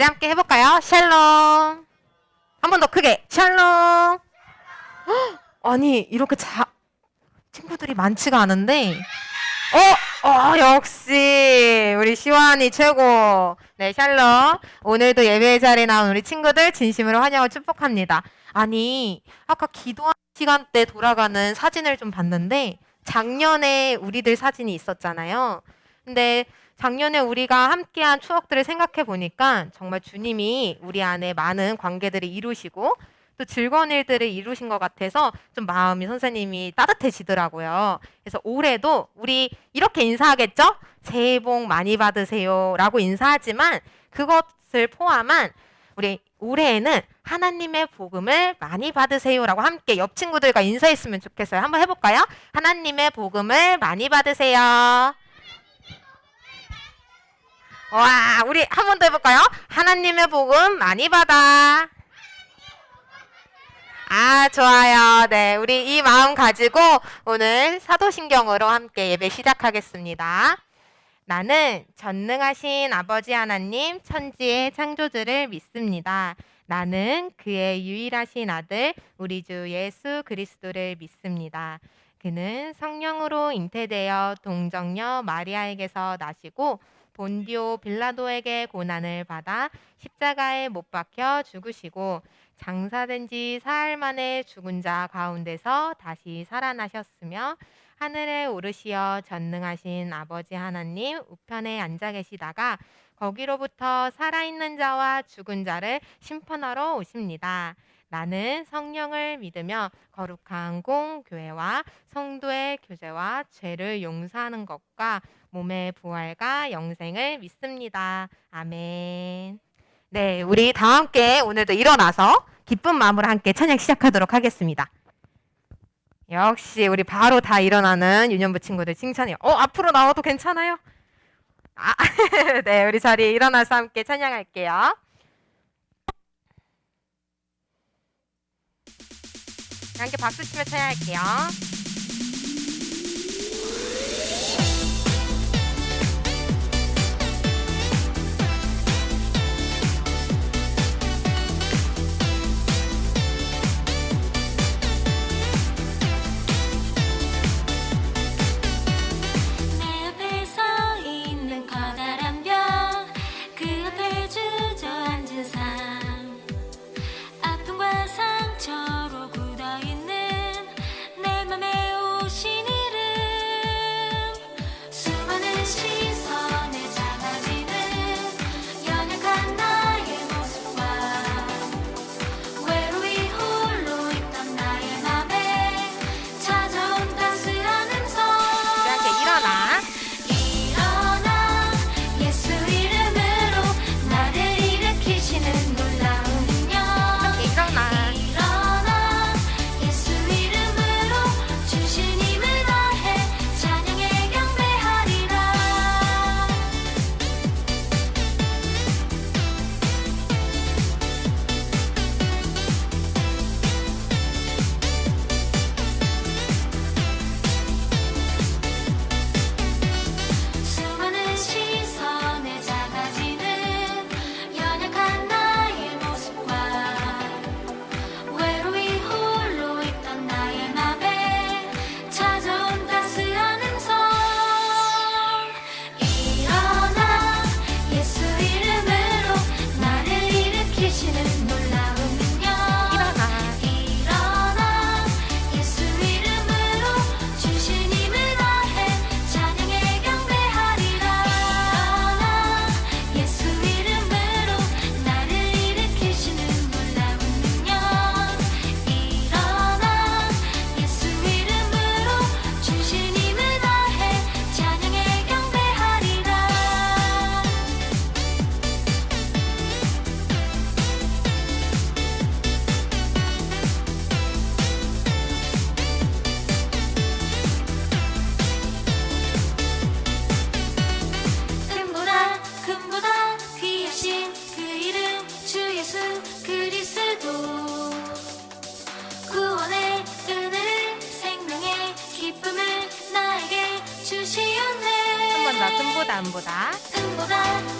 우리 함께 해볼까요? 샬롬. 한 번 더 크게 샬롬. 헉, 아니 이렇게 친구들이 많지가 않은데 역시 우리 시완이 최고. 네, 샬롬. 오늘도 예배 자리에 나온 우리 친구들 진심으로 환영을 축복합니다. 아니 아까 기도하는 시간 때 돌아가는 사진을 좀 봤는데 작년에 우리들 사진이 있었잖아요. 근데 작년에 우리가 함께한 추억들을 생각해 보니까 정말 주님이 우리 안에 많은 관계들을 이루시고 또 즐거운 일들을 이루신 것 같아서 좀 마음이 선생님이 따뜻해지더라고요. 그래서 올해도 우리 이렇게 인사하겠죠? 새해 복 많이 받으세요 라고 인사하지만 그것을 포함한 우리 올해에는 하나님의 복음을 많이 받으세요 라고 함께 옆 친구들과 인사했으면 좋겠어요. 한번 해볼까요? 하나님의 복음을 많이 받으세요. 와, 우리 한 번 더 해볼까요? 하나님의 복음 많이 받아. 좋아요. 네, 우리 이 마음 가지고 오늘 사도신경으로 함께 예배 시작하겠습니다. 나는 전능하신 아버지 하나님 천지의 창조주를 믿습니다. 나는 그의 유일하신 아들 우리 주 예수 그리스도를 믿습니다. 그는 성령으로 잉태되어 동정녀 마리아에게서 나시고 본디오 빌라도에게 고난을 받아 십자가에 못 박혀 죽으시고 장사된 지 사흘 만에 죽은 자 가운데서 다시 살아나셨으며 하늘에 오르시어 전능하신 아버지 하나님 우편에 앉아 계시다가 거기로부터 살아있는 자와 죽은 자를 심판하러 오십니다. 나는 성령을 믿으며 거룩한 공교회와 성도의 교제와 죄를 용서하는 것과 몸의 부활과 영생을 믿습니다. 아멘. 네, 우리 다 함께 오늘도 일어나서 기쁜 마음으로 함께 찬양 시작하도록 하겠습니다. 역시 우리 바로 다 일어나는 유년부 친구들 칭찬해요. 앞으로 나와도 괜찮아요? 네, 우리 자리에 일어나서 함께 찬양할게요. 함께 박수 치며 찬양할게요.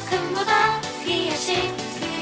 큰보다 귀하신 그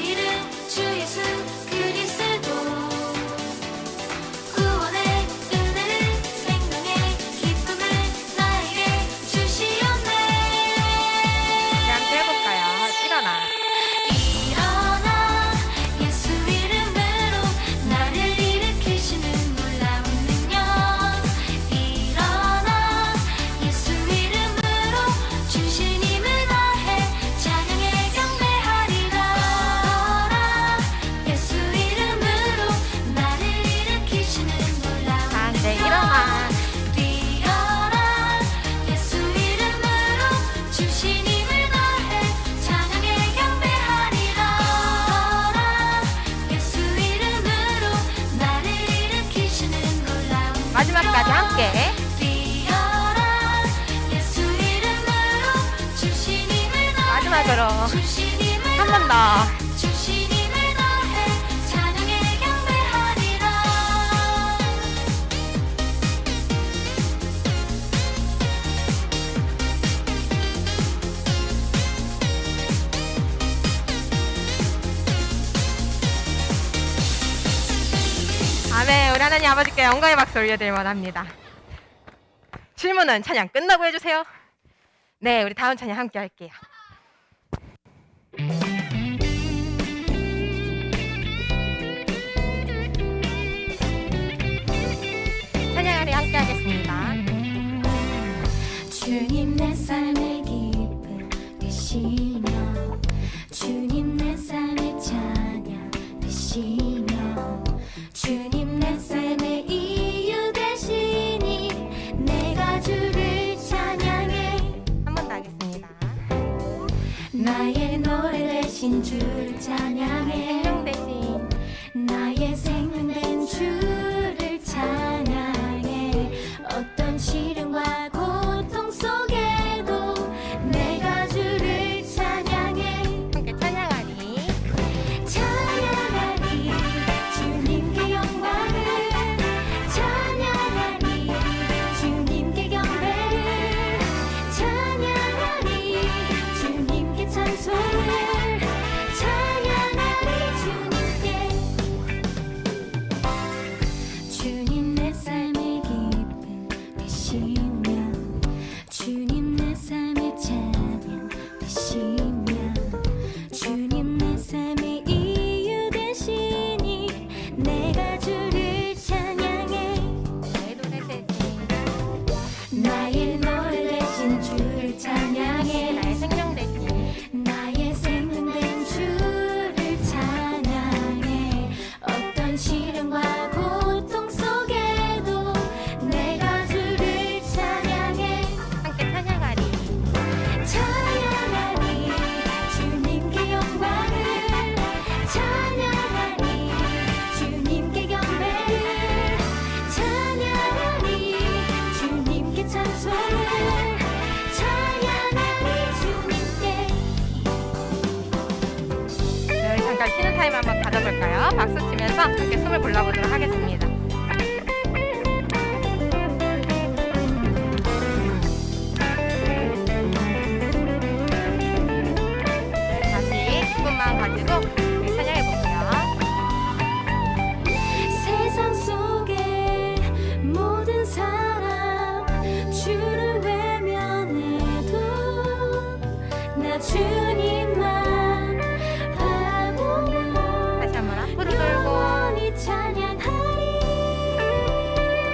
한 번 더. 주시님을 노래 찬양에 경배하리라. 아멘. 우리 하나님 아버지께 영광의 박수 올려드릴 원합니다. 질문은 찬양 끝나고 해주세요. 네, 우리 다음 찬양 함께 할게요. 찬양하리 함께 하겠습니다. 주님 내 삶의 기쁨 되시며 주님 내 삶의 찬양 되시며 주님 내 삶의 이유 되시니 내가 주를 찬양해. 한 번 더 하겠습니다. 나의 노래 대신 주를 찬양해. 생명 대신 나의 생명된 주를 찬양해. 어떤 시련과 고통 속에도 내가 주를 찬양해. 함께 찬양하리. 찬양하리 주님께 영광을 찬양하리 주님께 경배를 찬양하리 주님께 찬송을 찬양하리 주님께. 주님 내 삶의 기쁨 되시며 주님 내 삶의 찬양 되시며 주님 내 삶의 이유 되시니 내가 주를 찬양해. 나의 노래 대신 나의 노래 대신 주를 찬양해. 나의 생명 대신 나의 생명된 주를 찬양해. 어떤 시련과 고통 속에도 내가 주를 찬양해. 함께 찬양하리. 찬양하리 주님께 영광을 찬양하리 주님께 경배를 찬양하리 주님께 찬송을 찬양하리 주님께. 네, 우리 잠깐 쉬는 타임 한번 가져볼까요? 박수 치면서 함께 숨을 골라보도록 하겠습니다. 네, 다시 기쁜 마음 가지고 우리 찬양해볼게요. 세상 속에 모든 사람 주를 외면해도 나 주님만 바라보며 다시 한번 앞으로 돌고 영원히 찬양하리.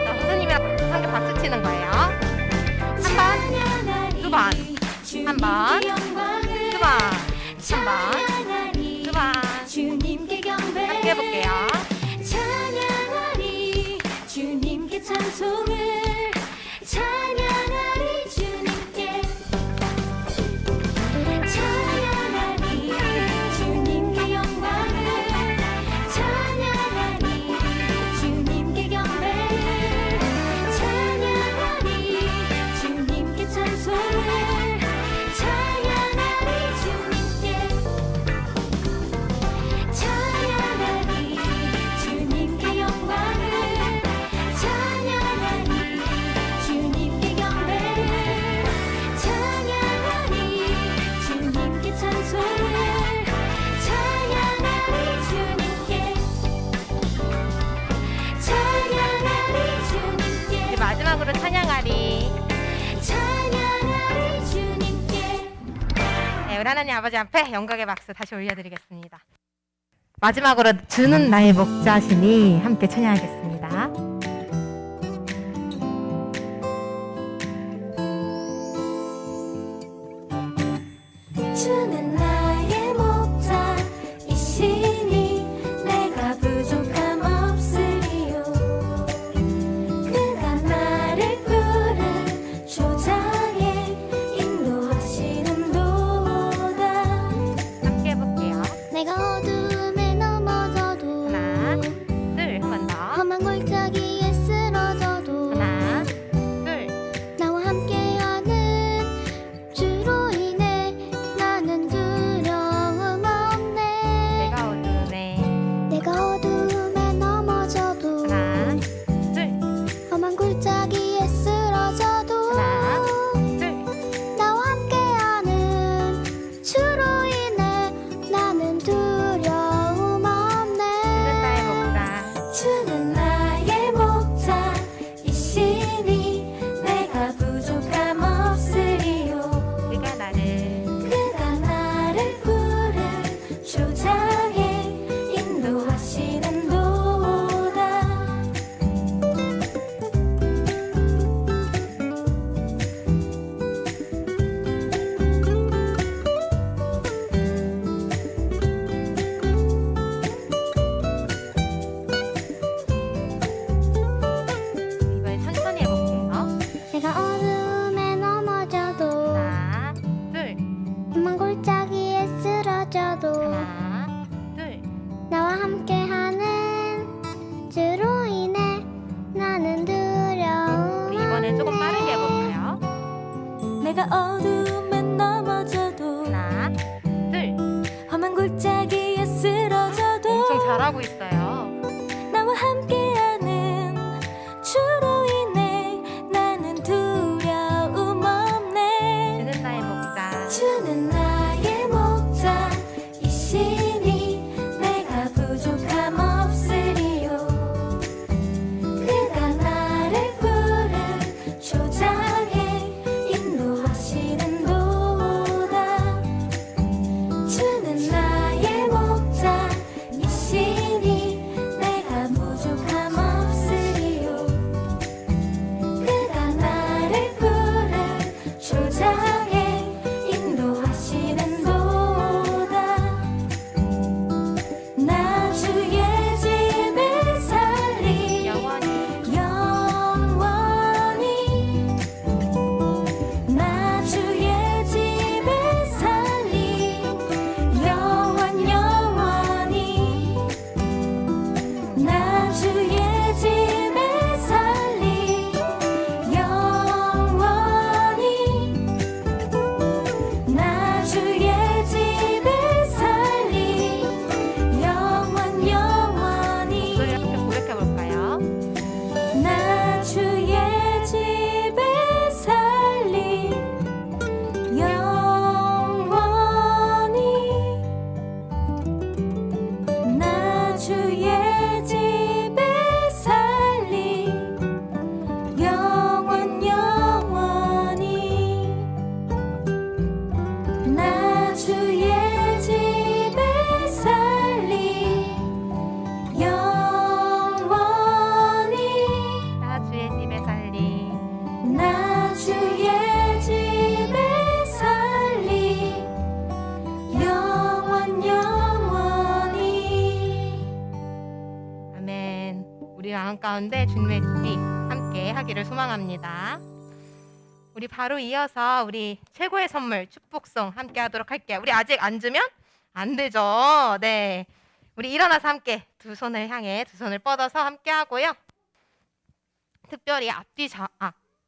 자, 선생님이랑 함께 박수 치는 거예요. 찬양하리 두 번, 한 번, 주님께 영광을 두 번, 한 번, 찬양하리 두 번. 주님께 경배 함께 해볼게요. 찬양하리 주님께 찬송을 찬양하리 주님께. 찬양하리 주님께 영광을 찬양하리 주님께 경배를 찬양하리 주님께 찬송을 찬양하리 주님께. 찬양하리 주님께 영광을 찬양하리 주님께 경배를 찬양하리 주님께 찬송을 찬양하리 주님께. 찬양하리 주님께. 이제 마지막으로 찬양하리. 찬양하리 주님께. 네, 우리 하나님 아버지 앞에 영광의 박수 다시 올려드리겠습니다. 마지막으로 주는 나의 목자시니 함께 찬양하겠습니다. 주는 나의 목자이시니 내가 부족함 없으리요. 그가 나를 푸른 초장에 인도하시는 도다. 함께 해볼게요. 내가 어둠에 넘어져도 하나, 둘, 한 번 더. 험한 골짜기 조장에 인도하시는 도다. 이번엔 천천히 해볼게요. 내가 어둠에 넘어져도 하나, 둘, 험한 골짜기에 쓰러져도 하나, 둘. 나와 함께하는 주로 인해 나는 두려움 우리 이번엔 조금 빠르게 해볼까요? 내가 어둠에 넘어져도 하나, 둘. 험한 골짜기에 쓰러져도 엄청 잘하고 있어요. 나와 함께하는 주로 인해 나는 두려움 없네. 주는 나의 목자. 주는 나의 목자이시니 내가 부족함 없으리요. 그가 나를 푸른 초장에 인도하시는 도다. 주는 나의 목자이시니 내가 부족함 없으리요. 그가 나를 푸른 초장에 인도하시는 도다. 나 주의 집에 살리 영원히. 영원히. 나 주의 집에 살리 영원히. 나 주의 집에 살리 영원히. 나 주의 집에 살리 영원히. 목소리를 함께 고백해볼까요? 나 주의 집에 살리 영원히. 나 주의 집에 살리 영원히. 나 주의 집에 살리 영원히. 나 주의 집에 살리. 나 주의 집에 살리 영원히. 아멘. 우리 마음 가운데 주님의 뜻이 함께 하기를 소망합니다. 우리 바로 이어서 우리 최고의 선물 축복송 함께 하도록 할게요. 우리 아직 앉으면 안 되죠. 네. 우리 일어나서 함께 두 손을 향해 두 손을 뻗어서 함께 하고요. 특별히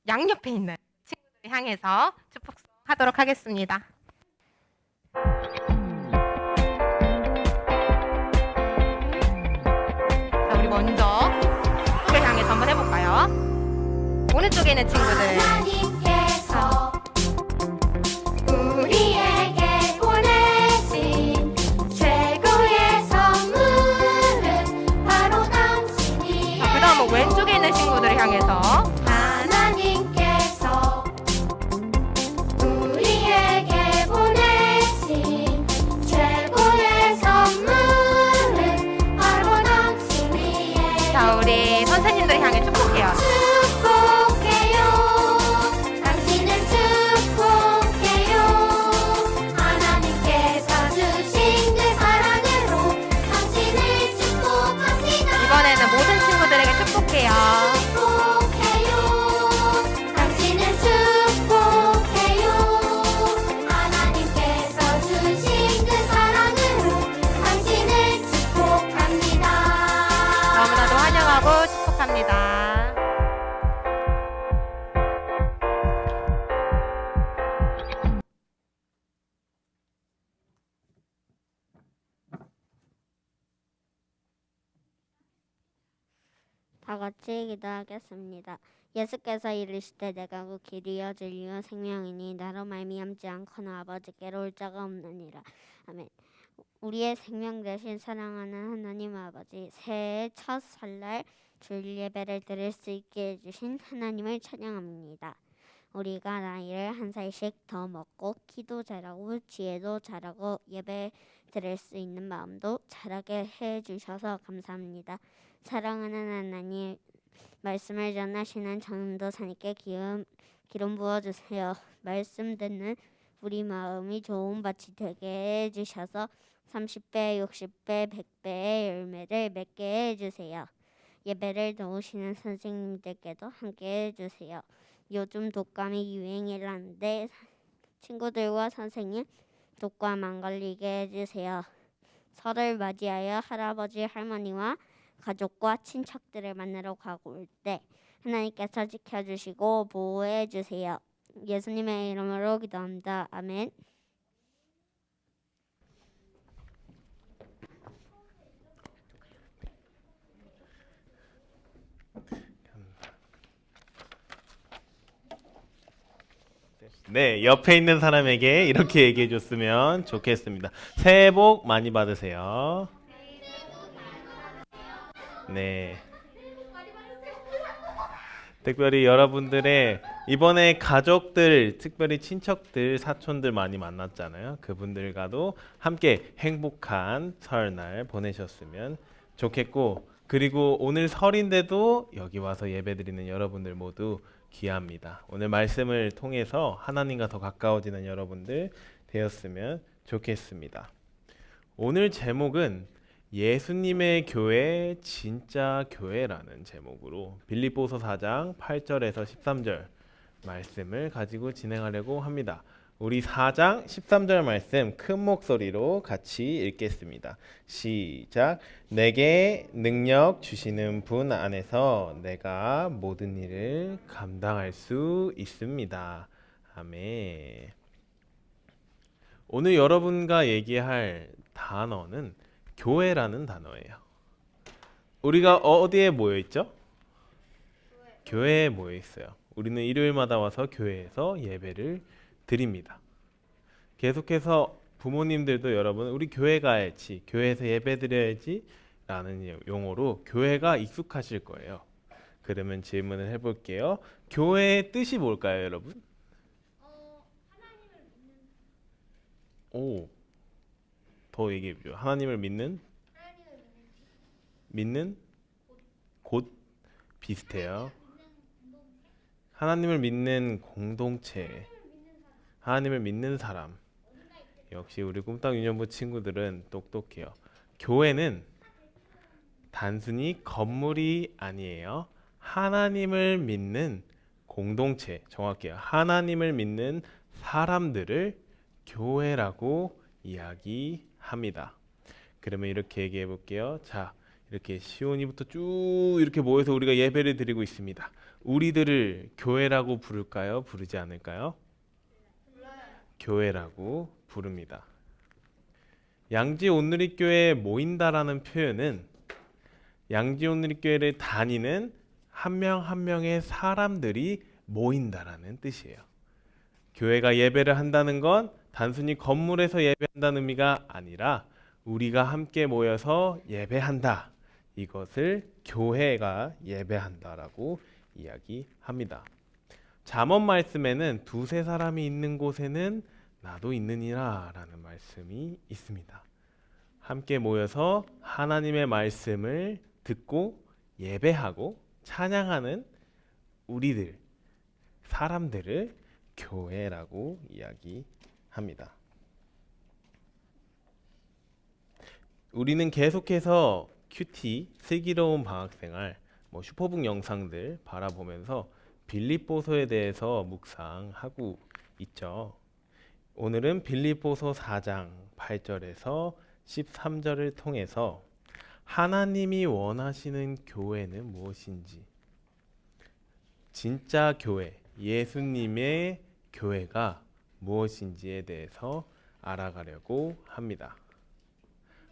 양옆에 있는 친구들 향해서 축복송 하도록 하겠습니다. 자, 우리 먼저 쪽을 향해서 한번 해볼까요? 오른쪽에 있는 친구들. 하나님께서 우리에게 보내신 최고의 선물은 바로 당신이에요. 자, 그 다음은 왼쪽에 있는 친구들을 향해서. 하나님께서 우리에게 보내신 최고의 선물은 바로 당신이에요. 자, 우리 선생님들 향해 축복해요. 축복해요. 당신을 축복해요. 하나님께서 주신 그 사랑으로 당신을 축복합니다. 이번에는 모든 친구들에게 축복해요. 축복해요. 당신을 축복해요. 하나님께서 주신 그 사랑으로 당신을 축복합니다. 너무나도 환영하고 축복합니다. 다 같이 기도하겠습니다. 예수께서 이르시되 내가 곧 길이요 진리요 생명이니 나로 말미암지 않거나 아버지께로 올 자가 없느니라. 아멘. 우리의 생명 대신 사랑하는 하나님 아버지, 새해 첫 설날 주일 예배를 드릴 수 있게 해주신 하나님을 찬양합니다. 우리가 나이를 한 살씩 더 먹고 키도 자라고 지혜도 자라고 예배 드릴 수 있는 마음도 자라게 해주셔서 감사합니다. 사랑하는 하나님, 말씀을 전하시는 전도사님께 기름 부어주세요. 말씀 듣는 우리 마음이 좋은 밭이 되게 해주셔서 30배, 60배, 100배의 열매를 맺게 해주세요. 예배를 도우시는 선생님들께도 함께 해주세요. 요즘 독감이 유행이라는데 친구들과 선생님 독감 안 걸리게 해주세요. 설을 맞이하여 할아버지 할머니와 가족과 친척들을 만나러 가고 올 때 하나님께서 지켜주시고 보호해 주세요. 예수님의 이름으로 기도합니다. 아멘. 네, 옆에 있는 사람에게 이렇게 얘기해 줬으면 좋겠습니다. 새해 복 많이 받으세요. 네. 특별히 여러분들의 이번에 가족들, 특별히 친척들, 사촌들 많이 만났잖아요. 그분들과도 함께 행복한 설날 보내셨으면 좋겠고, 그리고 오늘 설인데도 여기 와서 예배드리는 여러분들 모두 귀합니다. 오늘 말씀을 통해서 하나님과 더 가까워지는 여러분들 되었으면 좋겠습니다. 오늘 제목은 예수님의 교회 진짜 교회라는 제목으로 빌립보서 4장 8절에서 13절 말씀을 가지고 진행하려고 합니다. 우리 4장 13절 말씀 큰 목소리로 같이 읽겠습니다. 시작. 내게 능력 주시는 분 안에서 내가 모든 일을 감당할 수 있습니다. 아멘. 오늘 여러분과 얘기할 단어는 교회라는 단어예요. 우리가 어디에 모여 있죠? 교회에 모여 있어요. 우리는 일요일마다 와서 교회에서 예배를 드립니다. 계속해서 부모님들도 여러분 우리 교회 가야지, 교회에서 예배 드려야지 라는 용어로 교회가 익숙하실 거예요. 그러면 질문을 해볼게요. 교회의 뜻이 뭘까요, 여러분? 오, 더 얘기해보죠. 하나님을 믿는 곳 비슷해요. 하나님을 믿는 공동체, 하나님을 믿는 사람. 역시 우리 꿈땅 유년부 친구들은 똑똑해요. 교회는 단순히 건물이 아니에요. 하나님을 믿는 공동체, 정확해요. 하나님을 믿는 사람들을 교회라고 이야기합니다. 그러면 이렇게 얘기해 볼게요. 자, 이렇게 시온이부터 쭉 이렇게 모여서 우리가 예배를 드리고 있습니다. 우리들을 교회라고 부를까요? 부르지 않을까요? 교회라고 부릅니다. 양지 온누리교회에 모인다라는 표현은 양지 온누리교회를 다니는 한 명 한 명의 사람들이 모인다라는 뜻이에요. 교회가 예배를 한다는 건 단순히 건물에서 예배한다는 의미가 아니라 우리가 함께 모여서 예배한다. 이것을 교회가 예배한다라고 이야기합니다. 잠언 말씀에는 두세 사람이 있는 곳에는 나도 있느니라 라는 말씀이 있습니다. 함께 모여서 하나님의 말씀을 듣고 예배하고 찬양하는 우리들, 사람들을 교회라고 이야기합니다. 우리는 계속해서 큐티, 슬기로운 방학생활, 슈퍼북 영상들 바라보면서 빌립보서에 대해서 묵상하고 있죠. 오늘은 빌립보서 4장 8절에서 13절을 통해서 하나님이 원하시는 교회는 무엇인지, 진짜 교회, 예수님의 교회가 무엇인지에 대해서 알아가려고 합니다.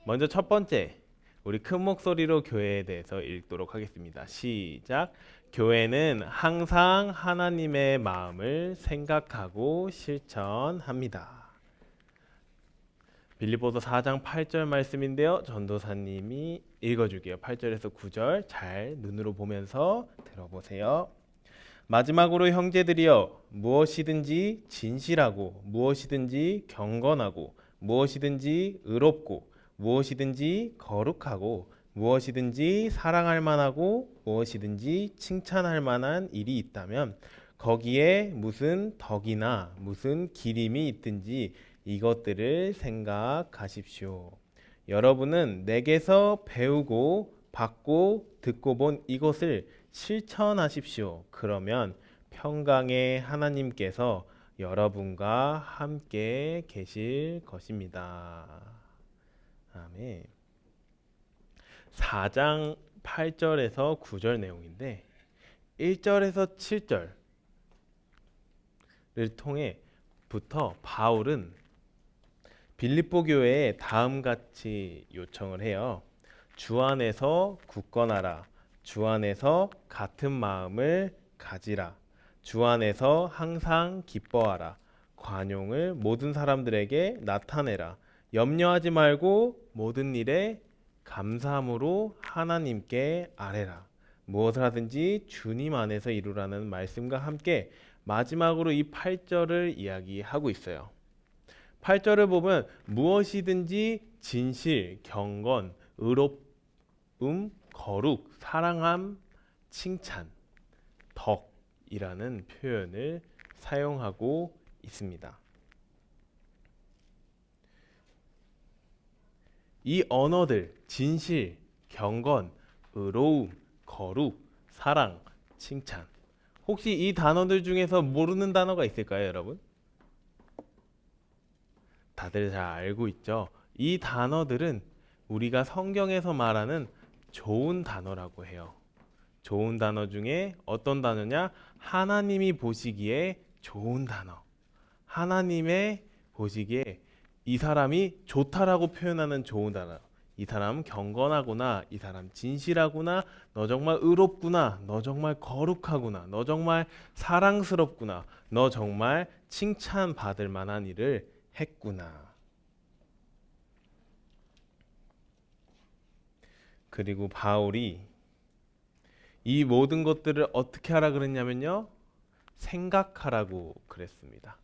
먼저 첫 번째, 우리 큰 목소리로 교회에 대해서 읽도록 하겠습니다. 시작. 교회는 항상 하나님의 마음을 생각하고 실천합니다. 빌립보서 4장 8절 말씀인데요. 전도사님이 읽어줄게요. 8절에서 9절 잘 눈으로 보면서 들어보세요. 마지막으로 형제들이여, 무엇이든지 진실하고 무엇이든지 경건하고 무엇이든지 의롭고 무엇이든지 거룩하고 무엇이든지 사랑할 만하고 무엇이든지 칭찬할 만한 일이 있다면 거기에 무슨 덕이나 무슨 기림이 있든지 이것들을 생각하십시오. 여러분은 내게서 배우고 받고 듣고 본 이것을 실천하십시오. 그러면 평강의 하나님께서 여러분과 함께 계실 것입니다. 아멘. 4장 8절에서 9절 내용인데 1절에서 7절을 통해부터 바울은 빌립보 교회에 다음같이 요청을 해요. 주 안에서 굳건하라. 주 안에서 같은 마음을 가지라. 주 안에서 항상 기뻐하라. 관용을 모든 사람들에게 나타내라. 염려하지 말고 모든 일에 감사함으로 하나님께 아뢰라. 무엇을 하든지 주님 안에서 이루라는 말씀과 함께 마지막으로 이 8절을 이야기하고 있어요. 8절을 보면 무엇이든지 진실, 경건, 의롭음, 거룩, 사랑함, 칭찬, 덕이라는 표현을 사용하고 있습니다. 이 언어들, 진실, 경건, 의로움, 거룩, 사랑, 칭찬. 혹시 이 단어들 중에서 모르는 단어가 있을까요, 여러분? 다들 잘 알고 있죠? 이 단어들은 우리가 성경에서 말하는 좋은 단어라고 해요. 좋은 단어 중에 어떤 단어냐? 하나님이 보시기에 좋은 단어. 하나님의 보시기에 이 사람이 좋다라고 표현하는 좋은 단어. 이 사람 경건하구나. 이 사람 진실하구나. 너 정말 의롭구나. 너 정말 거룩하구나. 너 정말 사랑스럽구나. 너 정말 칭찬받을 만한 일을 했구나. 그리고 바울이 이 모든 것들을 어떻게 하라 그랬냐면요. 생각하라고 그랬습니다.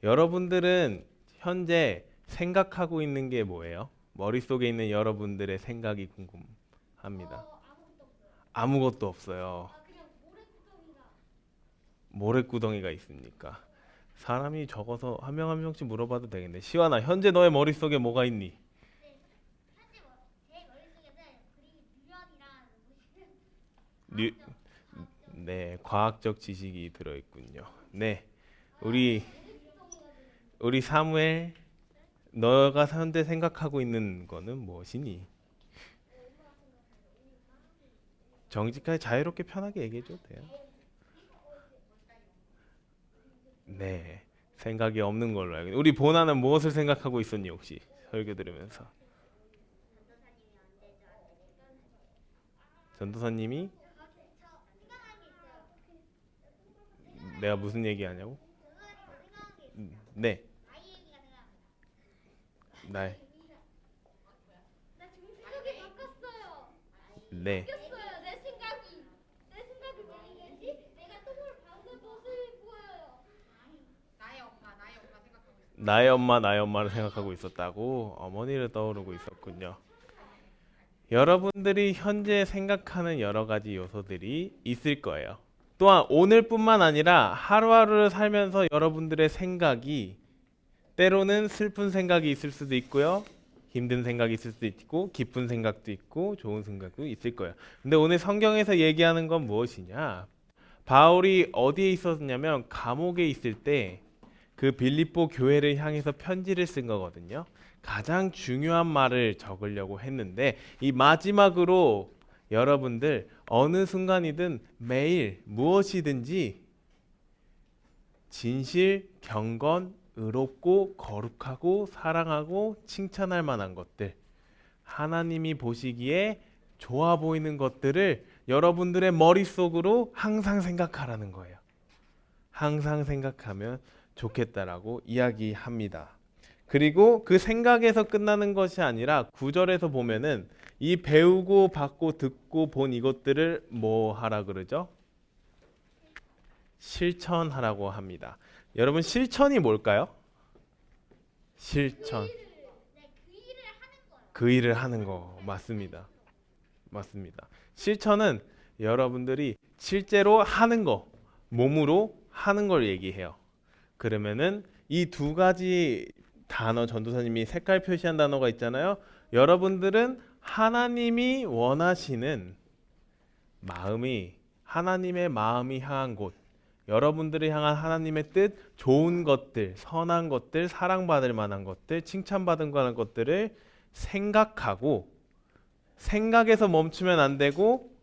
여러분들은 현재 생각하고 있는 게 뭐예요? 머릿속에 있는 여러분들의 생각이 궁금합니다. 아무것도 없어요. 모래구덩이가 있습니까? 사람이 적어서 한 명 한 명씩 물어봐도 되겠네. 시완아, 현재 너의 머릿속에 뭐가 있니? 네, 과학적 지식이 들어있군요. 네, 우리 사무엘, 너가 현재 생각하고 있는 거는 무엇이니? 정직하게 자유롭게 편하게 얘기해줘도 돼요. 네, 생각이 없는 걸로 알고. 우리 보나는 무엇을 생각하고 있었니 혹시 설교 들으면서? 전도사님이 내가 무슨 얘기하냐고? 네, 네, 네. 나의 엄마, 나의 엄마를 생각하고 있었다고? 어머니를 떠오르고 있었군요. 여러분들이 현재 생각하는 여러 가지 요소들이 있을 거예요. 또한 오늘뿐만 아니라 하루하루를 살면서 여러분들의 생각이 때로는 슬픈 생각이 있을 수도 있고요. 힘든 생각이 있을 수도 있고 기쁜 생각도 있고 좋은 생각도 있을 거예요. 근데 오늘 성경에서 얘기하는 건 무엇이냐? 바울이 어디에 있었냐면 감옥에 있을 때 그 빌립보 교회를 향해서 편지를 쓴 거거든요. 가장 중요한 말을 적으려고 했는데 이 마지막으로 여러분들 어느 순간이든 매일 무엇이든지 진실, 경건, 의롭고 거룩하고 사랑하고 칭찬할 만한 것들, 하나님이 보시기에 좋아 보이는 것들을 여러분들의 머릿속으로 항상 생각하라는 거예요. 항상 생각하면 좋겠다라고 이야기합니다. 그리고 그 생각에서 끝나는 것이 아니라 9절에서 보면은 이 배우고 받고 듣고 본 이것들을 뭐 하라 그러죠? 실천하라고 합니다. 여러분 실천이 뭘까요? 실천. 그 일을 하는 거 맞습니다. 맞습니다. 실천은 여러분들이 실제로 하는 거, 몸으로 하는 걸 얘기해요. 그러면은 이 두 가지 단어 전도사님이 색깔 표시한 단어가 있잖아요. 여러분들은 하나님이 원하시는 마음이 하나님의 마음이 향한 곳, 여러분들이 향한 하나님의 뜻, 좋은 것들, 선한 것들, 사랑받을 만한 것들, 칭찬받을 만한 것들을 생각하고 생각에서 멈추면 안 되고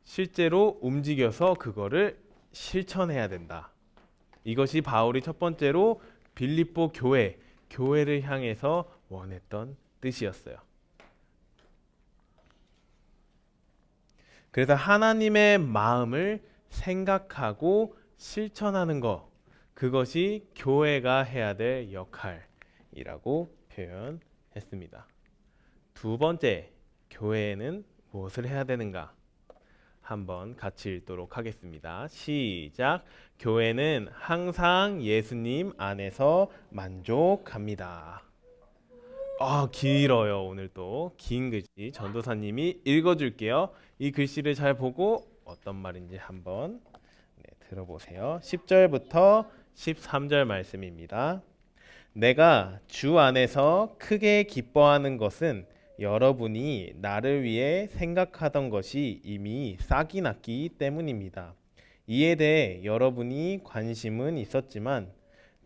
실제로 움직여서 그거를 실천해야 된다. 이것이 바울이 첫 번째로 빌립보 교회를 향해서 원했던 뜻이었어요. 그래서 하나님의 마음을 생각하고 실천하는 것, 그것이 교회가 해야 될 역할이라고 표현했습니다. 두 번째, 교회는 무엇을 해야 되는가? 한번 같이 읽도록 하겠습니다. 시작. 교회는 항상 예수님 안에서 만족합니다. 길어요. 오늘 또 긴 글씨 전도사님이 읽어줄게요. 이 글씨를 잘 보고 어떤 말인지 한번 들어보세요. 10절부터 13절 말씀입니다. 내가 주 안에서 크게 기뻐하는 것은 여러분이 나를 위해 생각하던 것이 이미 싹이 났기 때문입니다. 이에 대해 여러분이 관심은 있었지만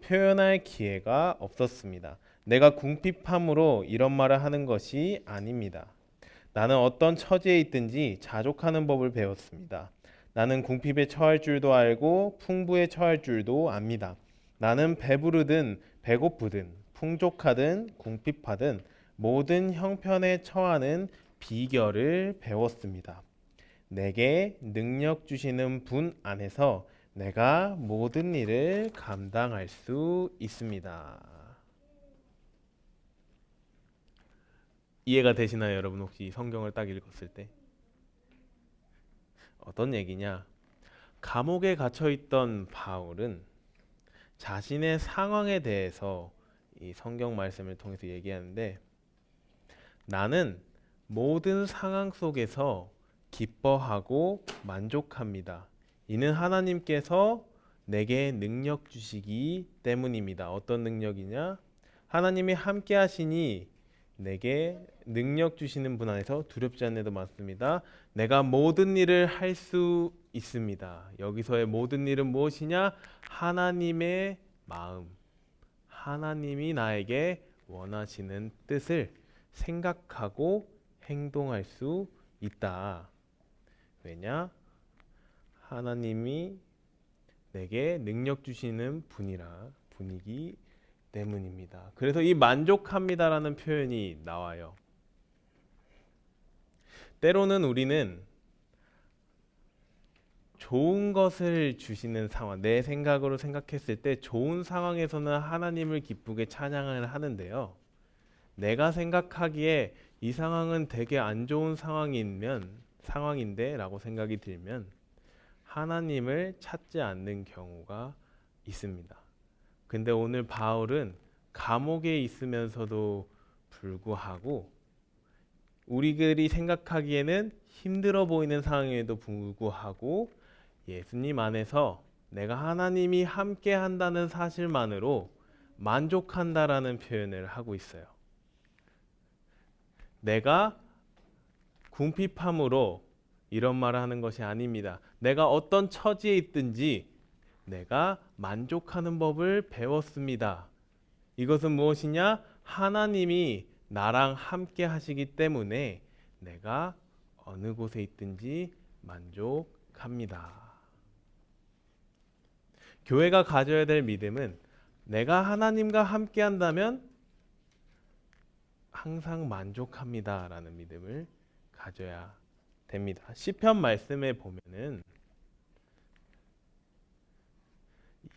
표현할 기회가 없었습니다. 내가 궁핍함으로 이런 말을 하는 것이 아닙니다. 나는 어떤 처지에 있든지 자족하는 법을 배웠습니다. 나는 궁핍에 처할 줄도 알고 풍부에 처할 줄도 압니다. 나는 배부르든 배고프든 풍족하든 궁핍하든 모든 형편에 처하는 비결을 배웠습니다. 내게 능력 주시는 분 안에서 내가 모든 일을 감당할 수 있습니다. 이해가 되시나요, 여러분? 혹시 성경을 딱 읽었을 때 어떤 얘기냐? 감옥에 갇혀 있던 바울은 자신의 상황에 대해서 이 성경 말씀을 통해서 얘기하는데, 나는 모든 상황 속에서 기뻐하고 만족합니다. 이는 하나님께서 내게 능력 주시기 때문입니다. 어떤 능력이냐? 하나님이 함께 하시니 내게 능력 주시는 분 안에서 두렵지 않는 데도 많습니다. 내가 모든 일을 할 수 있습니다. 여기서의 모든 일은 무엇이냐? 하나님의 마음, 하나님이 나에게 원하시는 뜻을 생각하고 행동할 수 있다. 왜냐? 하나님이 내게 능력 주시는 분이기 때문입니다. 그래서 이 만족합니다라는 표현이 나와요. 때로는 우리는 좋은 것을 주시는 상황, 내 생각으로 생각했을 때 좋은 상황에서는 하나님을 기쁘게 찬양을 하는데요. 내가 생각하기에 이 상황은 되게 안 좋은 상황인데 라고 생각이 들면 하나님을 찾지 않는 경우가 있습니다. 근데 오늘 바울은 감옥에 있으면서도 불구하고 우리들이 생각하기에는 힘들어 보이는 상황에도 불구하고 예수님 안에서 내가 하나님이 함께 한다는 사실만으로 만족한다라는 표현을 하고 있어요. 내가 궁핍함으로 이런 말을 하는 것이 아닙니다. 내가 어떤 처지에 있든지 내가 만족하는 법을 배웠습니다. 이것은 무엇이냐? 하나님이 나랑 함께 하시기 때문에 내가 어느 곳에 있든지 만족합니다. 교회가 가져야 될 믿음은 내가 하나님과 함께 한다면 항상 만족합니다 라는 믿음을 가져야 됩니다. 시편 말씀에 보면은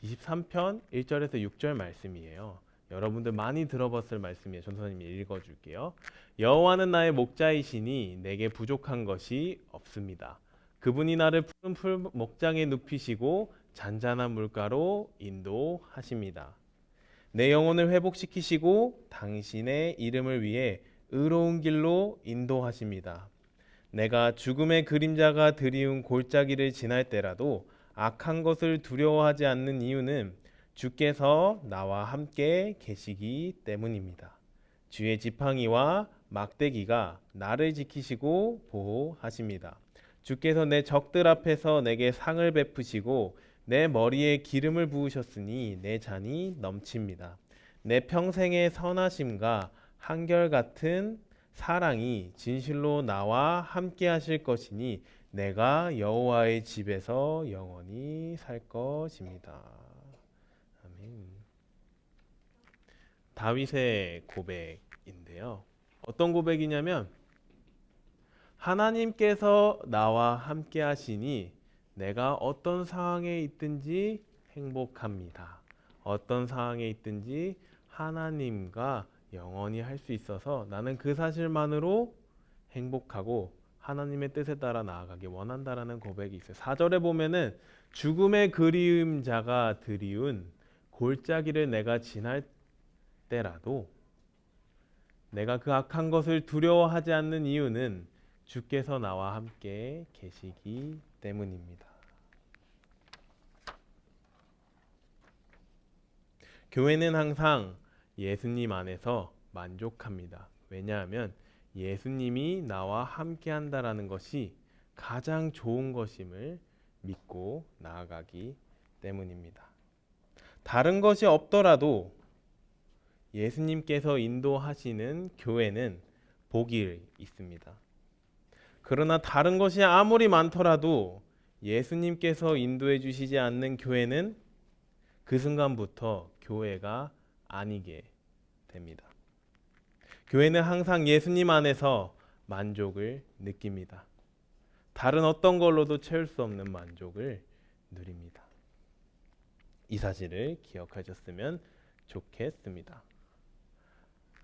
23편 1절에서 6절 말씀이에요. 여러분들 많이 들어봤을 말씀이에요. 전도사님이 읽어줄게요. 여호와는 나의 목자이시니 내게 부족한 것이 없습니다. 그분이 나를 푸른 풀 목장에 눕히시고 잔잔한 물가로 인도하십니다. 내 영혼을 회복시키시고 당신의 이름을 위해 의로운 길로 인도하십니다. 내가 죽음의 그림자가 드리운 골짜기를 지날 때라도 악한 것을 두려워하지 않는 이유는 주께서 나와 함께 계시기 때문입니다. 주의 지팡이와 막대기가 나를 지키시고 보호하십니다. 주께서 내 적들 앞에서 내게 상을 베푸시고 내 머리에 기름을 부으셨으니 내 잔이 넘칩니다. 내 평생의 선하심과 한결같은 사랑이 진실로 나와 함께 하실 것이니 내가 여호와의 집에서 영원히 살 것입니다. 아멘. 다윗의 고백인데요. 어떤 고백이냐면 하나님께서 나와 함께 하시니 내가 어떤 상황에 있든지 행복합니다. 어떤 상황에 있든지 하나님과 영원히 할 수 있어서 나는 그 사실만으로 행복하고 하나님의 뜻에 따라 나아가기 원한다라는 고백이 있어요. 4절에 보면은 죽음의 그림자가 드리운 골짜기를 내가 지날 때라도 내가 그 악한 것을 두려워하지 않는 이유는 주께서 나와 함께 계시기 때문입니다. 교회는 항상 예수님 안에서 만족합니다. 왜냐하면 예수님이 나와 함께 한다라는 것이 가장 좋은 것임을 믿고 나아가기 때문입니다. 다른 것이 없더라도 예수님께서 인도하시는 교회는 복이 있습니다. 그러나 다른 것이 아무리 많더라도 예수님께서 인도해 주시지 않는 교회는 그 순간부터 교회가 아니게 됩니다. 교회는 항상 예수님 안에서 만족을 느낍니다. 다른 어떤 걸로도 채울 수 없는 만족을 누립니다. 이 사실을 기억하셨으면 좋겠습니다.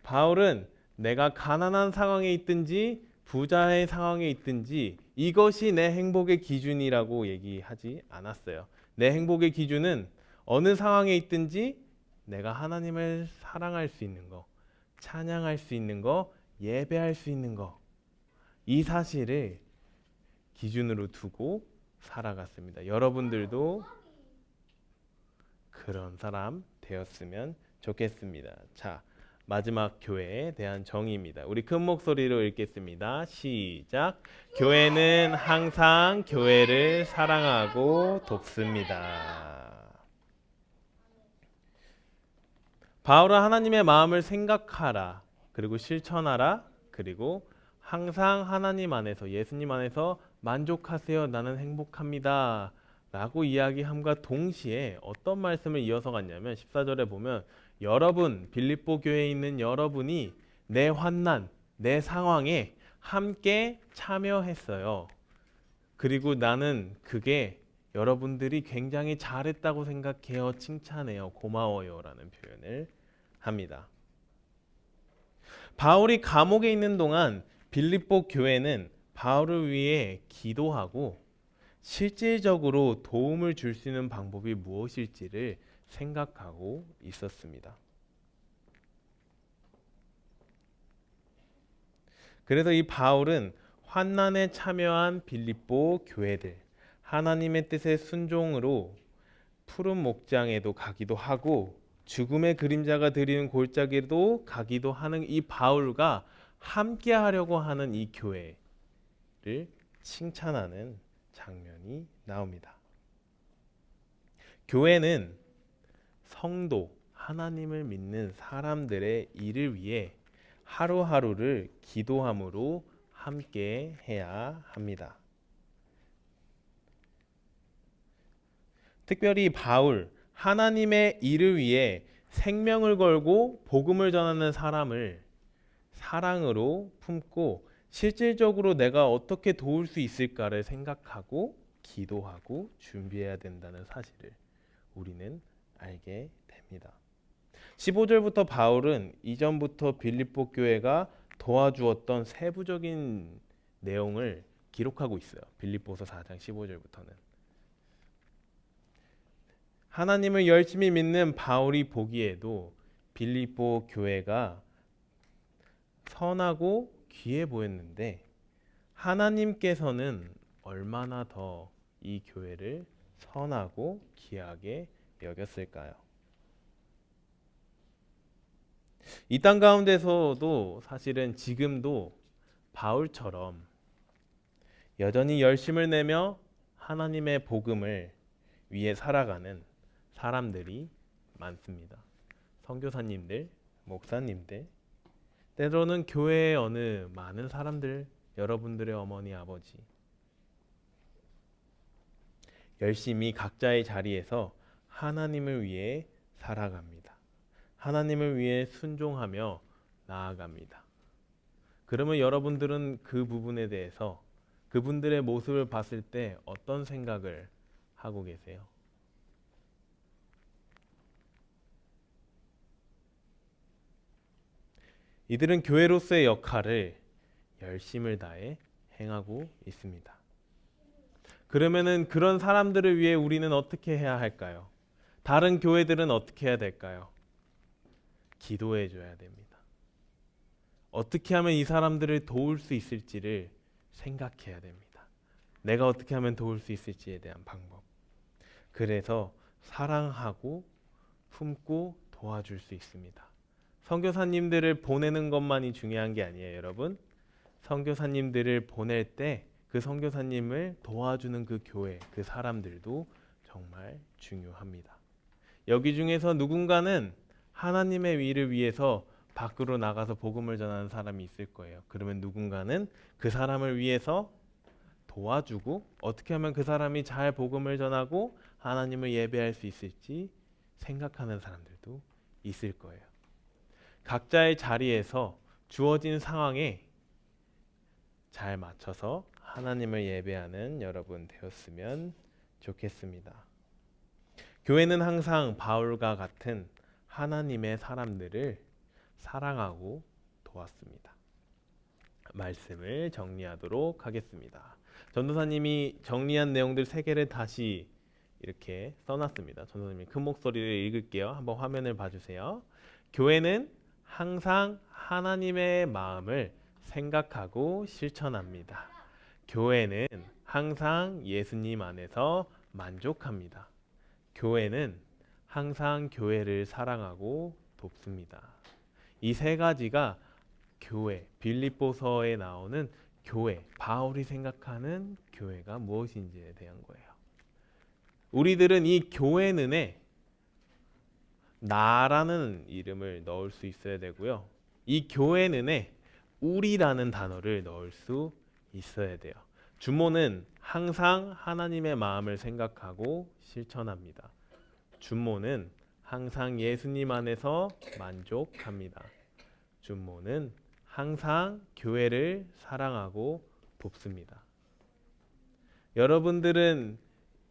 바울은 내가 가난한 상황에 있든지 부자의 상황에 있든지 이것이 내 행복의 기준이라고 얘기하지 않았어요. 내 행복의 기준은 어느 상황에 있든지 내가 하나님을 사랑할 수 있는 거, 찬양할 수 있는 거, 예배할 수 있는 거, 이 사실을 기준으로 두고 살아갔습니다. 여러분들도 그런 사람 되었으면 좋겠습니다. 자, 마지막 교회에 대한 정의입니다. 우리 큰 목소리로 읽겠습니다. 시작. 교회는 항상 교회를 사랑하고 돕습니다. 바울은 하나님의 마음을 생각하라, 그리고 실천하라, 그리고 항상 하나님 안에서, 예수님 안에서 만족하세요. 나는 행복합니다. 라고 이야기함과 동시에 어떤 말씀을 이어서 갔냐면 14절에 보면 여러분, 빌립보 교회에 있는 여러분이 내 환난, 내 상황에 함께 참여했어요. 그리고 나는 그게 여러분들이 굉장히 잘했다고 생각해요. 칭찬해요. 고마워요. 라는 표현을 합니다. 바울이 감옥에 있는 동안 빌립보 교회는 바울을 위해 기도하고 실질적으로 도움을 줄 수 있는 방법이 무엇일지를 생각하고 있었습니다. 그래서 이 바울은 환난에 참여한 빌립보 교회들, 하나님의 뜻에 순종으로 푸른 목장에도 가기도 하고 죽음의 그림자가 드리는 골짜기도 가기도 하는 이 바울과 함께 하려고 하는 이 교회를 칭찬하는 장면이 나옵니다. 교회는 성도, 하나님을 믿는 사람들의 일을 위해 하루하루를 기도함으로 함께 해야 합니다. 특별히 바울, 하나님의 일을 위해 생명을 걸고 복음을 전하는 사람을 사랑으로 품고 실질적으로 내가 어떻게 도울 수 있을까를 생각하고 기도하고 준비해야 된다는 사실을 우리는 알게 됩니다. 15절부터 바울은 이전부터 빌립보 교회가 도와주었던 세부적인 내용을 기록하고 있어요. 빌립보서 4장 15절부터는. 하나님을 열심히 믿는 바울이 보기에도 빌립보 교회가 선하고 귀해 보였는데 하나님께서는 얼마나 더 이 교회를 선하고 귀하게 여겼을까요? 이 땅 가운데서도 사실은 지금도 바울처럼 여전히 열심을 내며 하나님의 복음을 위해 살아가는 사람들이 많습니다. 선교사님들, 목사님들, 때로는 교회의 어느 많은 사람들, 여러분들의 어머니, 아버지, 열심히 각자의 자리에서 하나님을 위해 살아갑니다. 하나님을 위해 순종하며 나아갑니다. 그러면 여러분들은 그 부분에 대해서 그분들의 모습을 봤을 때 어떤 생각을 하고 계세요? 이들은 교회로서의 역할을 열심을 다해 행하고 있습니다. 그러면은 그런 사람들을 위해 우리는 어떻게 해야 할까요? 다른 교회들은 어떻게 해야 될까요? 기도해 줘야 됩니다. 어떻게 하면 이 사람들을 도울 수 있을지를 생각해야 됩니다. 내가 어떻게 하면 도울 수 있을지에 대한 방법. 그래서 사랑하고 품고 도와줄 수 있습니다. 선교사님들을 보내는 것만이 중요한 게 아니에요, 여러분. 선교사님들을 보낼 때 그 선교사님을 도와주는 그 교회, 그 사람들도 정말 중요합니다. 여기 중에서 누군가는 하나님의 일을 위해서 밖으로 나가서 복음을 전하는 사람이 있을 거예요. 그러면 누군가는 그 사람을 위해서 도와주고 어떻게 하면 그 사람이 잘 복음을 전하고 하나님을 예배할 수 있을지 생각하는 사람들도 있을 거예요. 각자의 자리에서 주어진 상황에 잘 맞춰서 하나님을 예배하는 여러분 되었으면 좋겠습니다. 교회는 항상 바울과 같은 하나님의 사람들을 사랑하고 도왔습니다. 말씀을 정리하도록 하겠습니다. 전도사님이 정리한 내용들 3개를 다시 이렇게 써놨습니다. 전도사님이 큰 목소리를 읽을게요. 한번 화면을 봐주세요. 교회는 항상 하나님의 마음을 생각하고 실천합니다. 교회는 항상 예수님 안에서 만족합니다. 교회는 항상 교회를 사랑하고 돕습니다. 이 3가지가 교회, 빌립보서에 나오는 교회, 바울이 생각하는 교회가 무엇인지에 대한 거예요. 우리들은 이 교회는에 나라는 이름을 넣을 수 있어야 되고요. 이 교회는에 우리라는 단어를 넣을 수 있어야 돼요. 주모는 항상 하나님의 마음을 생각하고 실천합니다. 주모는 항상 예수님 안에서 만족합니다. 주모는 항상 교회를 사랑하고 돕습니다. 여러분들은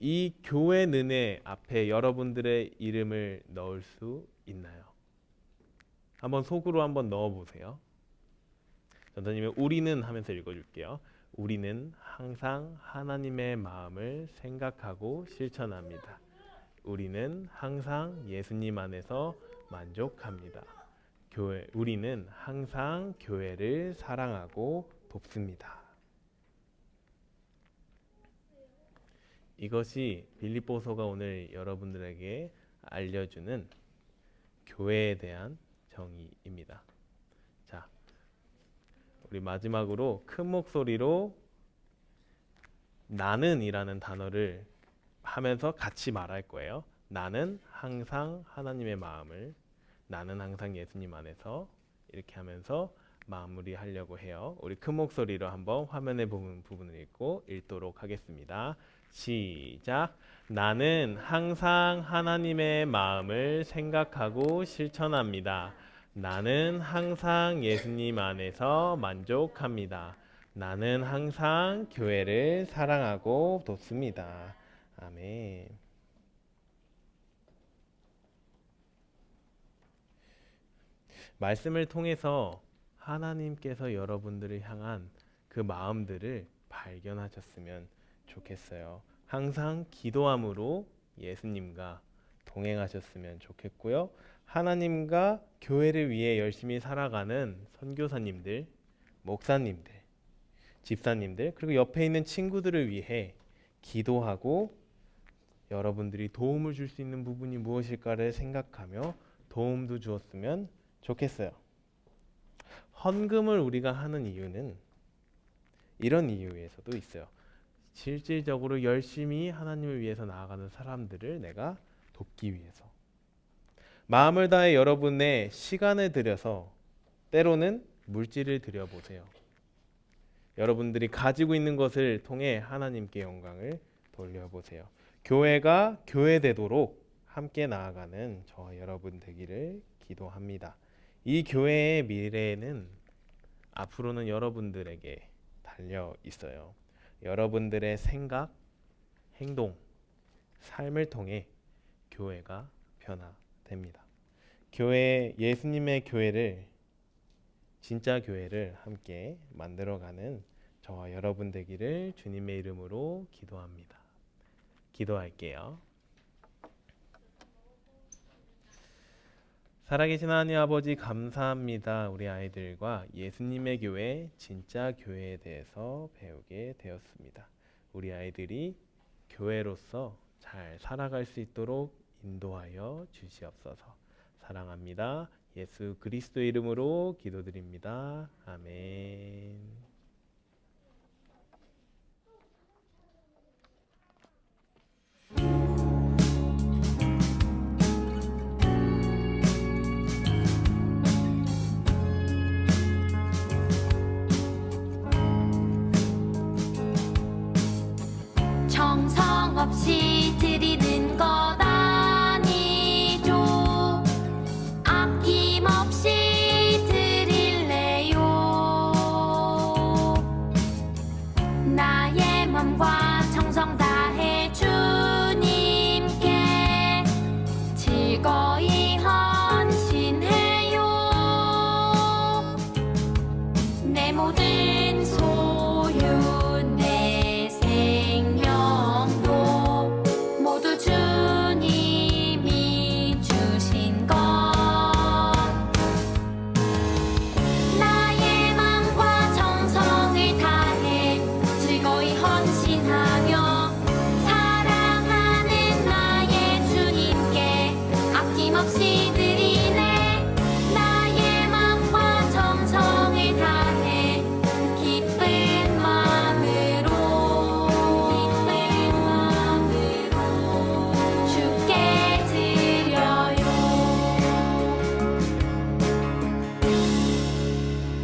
이 교회 는혜 앞에 여러분들의 이름을 넣을 수 있나요? 한번 속으로 한번 넣어보세요. 전도님이 우리는 하면서 읽어줄게요. 우리는 항상 하나님의 마음을 생각하고 실천합니다. 우리는 항상 예수님 안에서 만족합니다. 우리는 항상 교회를 사랑하고 돕습니다. 이것이 빌립보서가 오늘 여러분들에게 알려주는 교회에 대한 정의입니다. 자, 우리 마지막으로 큰 목소리로 나는이라는 단어를 하면서 같이 말할 거예요. 나는 항상 하나님의 마음을, 나는 항상 예수님 안에서, 이렇게 하면서 마무리하려고 해요. 우리 큰 목소리로 한번 화면에 보는 부분을 읽도록 하겠습니다. 시작. 나는 항상 하나님의 마음을 생각하고 실천합니다. 나는 항상 예수님 안에서 만족합니다. 나는 항상 교회를 사랑하고 돕습니다. 아멘. 말씀을 통해서 하나님께서 여러분들을 향한 그 마음들을 발견하셨으면 좋겠어요. 항상 기도함으로 예수님과 동행하셨으면 좋겠고요. 하나님과 교회를 위해 열심히 살아가는 선교사님들, 목사님들, 집사님들, 그리고 옆에 있는 친구들을 위해 기도하고 여러분들이 도움을 줄 수 있는 부분이 무엇일까를 생각하며 도움도 주었으면 좋겠어요. 헌금을 우리가 하는 이유는 이런 이유에서도 있어요. 실질적으로 열심히 하나님을 위해서 나아가는 사람들을 내가 돕기 위해서. 마음을 다해 여러분의 시간을 들여서 때로는 물질을 드려보세요. 여러분들이 가지고 있는 것을 통해 하나님께 영광을 돌려보세요. 교회가 교회되도록 함께 나아가는 저와 여러분 되기를 기도합니다. 이 교회의 미래는 앞으로는 여러분들에게 달려 있어요. 여러분들의 생각, 행동, 삶을 통해 교회가 변화됩니다. 예수님의 교회를, 진짜 교회를 함께 만들어가는 저와 여러분 되기를 주님의 이름으로 기도합니다. 기도할게요. 살아계신 하나님 아버지, 감사합니다. 우리 아이들과 예수님의 교회, 진짜 교회에 대해서 배우게 되었습니다. 우리 아이들이 교회로서 잘 살아갈 수 있도록 인도하여 주시옵소서. 사랑합니다. 예수 그리스도의 이름으로 기도드립니다. 아멘. 정성 없이 드리는 것 아니죠. 아낌없이 드릴래요. 나의 맘과 정성 다해 주님께 즐거이 헌신해요. 내 모든 소유, 내 생명도 모두 주님이 주신 것. 나의 맘과 정성을 다해 즐거이 헌신하며 사랑하는 나의 주님께 아낌없이 드리네. 나의 맘과 정성을 다해 기쁜 마음으로 주께 드려요.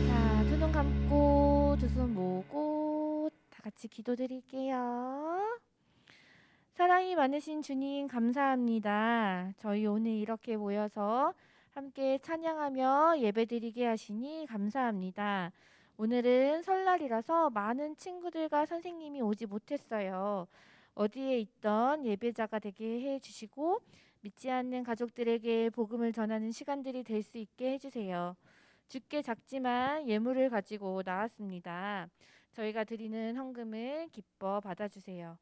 자, 두 눈 감고 두 손 모으고 다 같이 기도드릴게요. 사랑이 많으신 주님, 감사합니다. 저희 오늘 이렇게 모여서 함께 찬양하며 예배드리게 하시니 감사합니다. 오늘은 설날이라서 많은 친구들과 선생님이 오지 못했어요. 어디에 있던 예배자가 되게 해주시고 믿지 않는 가족들에게 복음을 전하는 시간들이 될 수 있게 해주세요. 주께 작지만 예물을 가지고 나왔습니다. 저희가 드리는 헌금을 기뻐 받아주세요.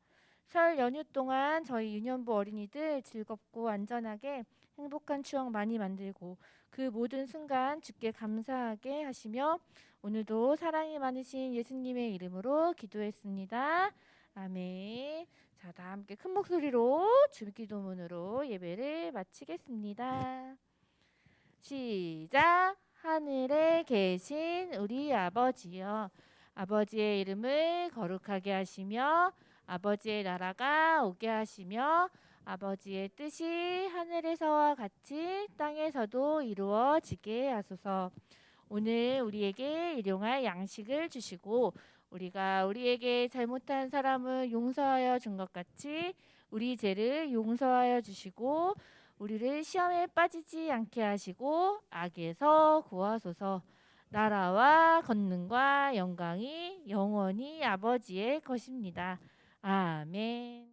설 연휴 동안 저희 유년부 어린이들 즐겁고 안전하게 행복한 추억 많이 만들고 그 모든 순간 주께 감사하게 하시며 오늘도 사랑이 많으신 예수님의 이름으로 기도했습니다. 아멘. 자, 다 함께 큰 목소리로 주기도문으로 예배를 마치겠습니다. 시작. 하늘에 계신 우리 아버지여, 아버지의 이름을 거룩하게 하시며 아버지의 나라가 오게 하시며 아버지의 뜻이 하늘에서와 같이 땅에서도 이루어지게 하소서. 오늘 우리에게 일용할 양식을 주시고 우리가 우리에게 잘못한 사람을 용서하여 준 것 같이 우리 죄를 용서하여 주시고 우리를 시험에 빠지지 않게 하시고 악에서 구하소서. 나라와 권능과 영광이 영원히 아버지의 것입니다. 아멘.